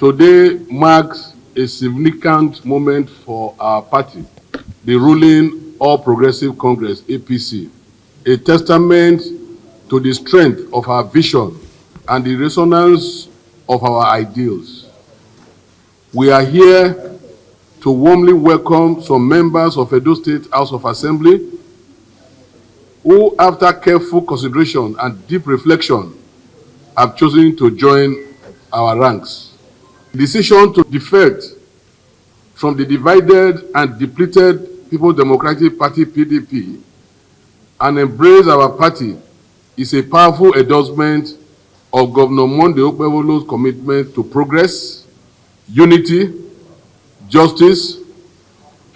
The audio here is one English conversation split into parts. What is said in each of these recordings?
Today marks a significant moment for our party, the ruling All Progressive Congress, APC, a testament to the strength of our vision and the resonance of our ideals. We are here to warmly welcome some members of Edo State House of Assembly who, after careful consideration and deep reflection, have chosen to join our ranks. The decision to defect from the divided and depleted People's Democratic Party, PDP, and embrace our party is a powerful endorsement of Governor Okpebholo's commitment to progress, unity, justice,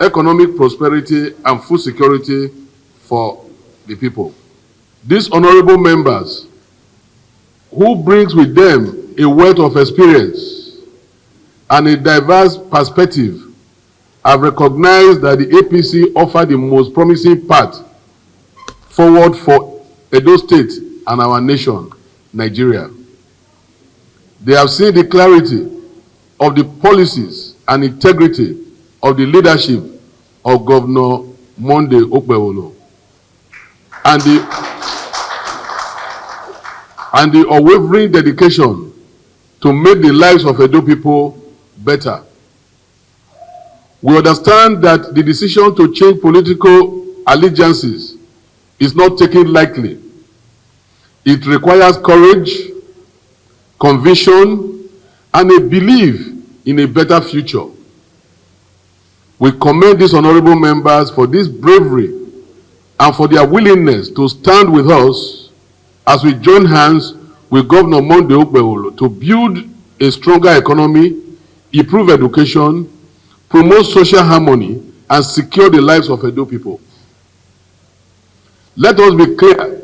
economic prosperity, and food security for the people. These honorable members, who brings with them a wealth of experience and a diverse perspective, have recognized that the APC offer the most promising path forward for Edo State and our nation, Nigeria. They have seen the clarity of the policies and integrity of the leadership of Governor Okpebholo and the unwavering dedication to make the lives of Edo people better. We understand that the decision to change political allegiances is not taken lightly. It requires courage, conviction, and a belief in a better future. We commend these honorable members for this bravery and for their willingness to stand with us as we join hands with Governor Okpebholo to build a stronger economy, improve education, promote social harmony, and secure the lives of Edo people. Let us be clear.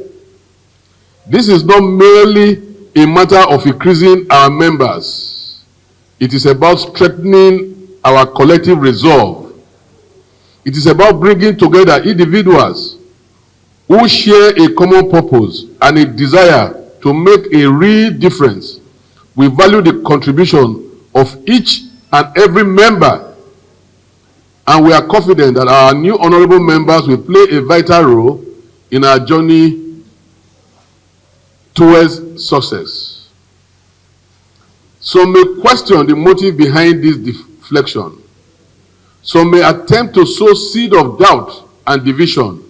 This is not merely a matter of increasing our members. It is about strengthening our collective resolve. It is about bringing together individuals who share a common purpose and a desire to make a real difference. We value the contribution of each and every member, and we are confident that our new honorable members will play a vital role in our journey towards success. Some may question the motive behind this deflection. Some may attempt to sow seed of doubt and division.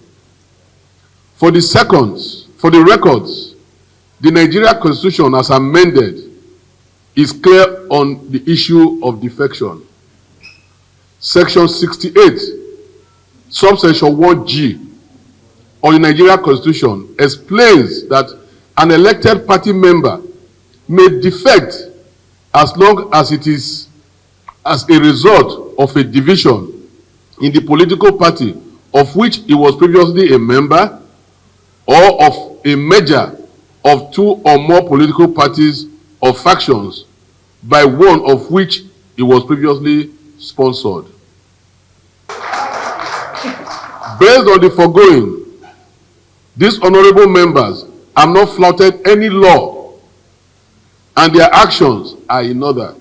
For the records, the Nigeria Constitution as amended is clear on the issue of defection. Section 68, subsection 1G of the Nigeria Constitution explains that an elected party member may defect as long as it is as a result of a division in the political party of which he was previously a member, or of a merger of two or more political parties or factions by one of which he was previously sponsored. Based on the foregoing, these honorable members have not flouted any law, and their actions are in order.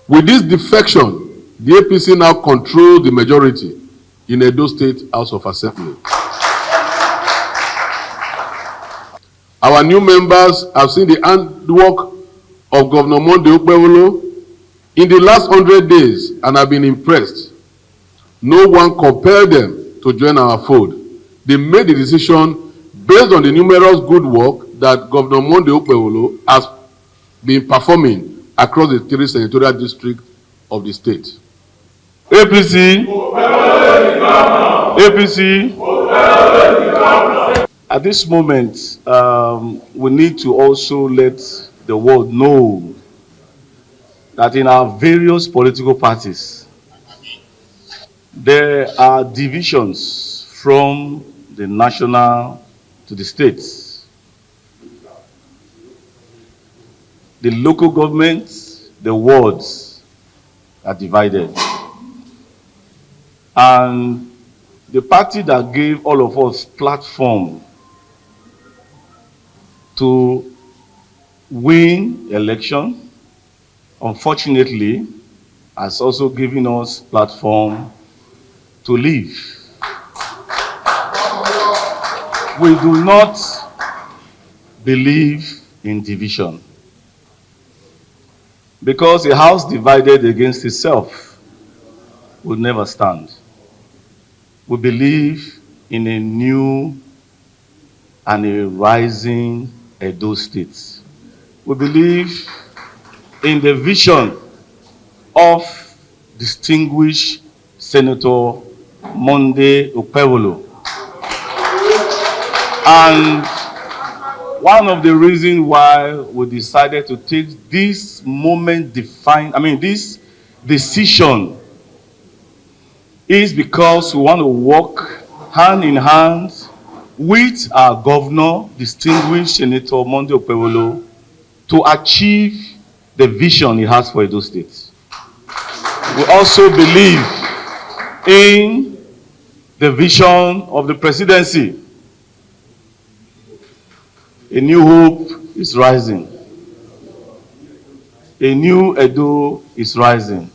With this defection, the APC now controls the majority in Edo State House of Assembly. Our new members have seen the handwork of Governor Okpebholo in the last 100 days and have been impressed. No one compelled them to join our fold. They made the decision based on the numerous good work that Governor Okpebholo has been performing across the 3 senatorial districts of the state. APC, APC. At this moment, we need to also let the world know that in our various political parties, there are divisions from the national to the states. The local governments, the wards are divided. And the party that gave all of us platform to win election unfortunately, has also given us platform to live. We do not believe in division, because a house divided against itself will never stand. We believe in a new and a rising Edo State. We believe in the vision of distinguished Senator Monday Okpebholo. And one of the reasons why we decided to take this this decision is because we want to work hand in hand with our governor, distinguished Senator Monday Okpebholo, to achieve the vision he has for Edo State. We also believe in the vision of the presidency. A new hope is rising. A new Edo is rising.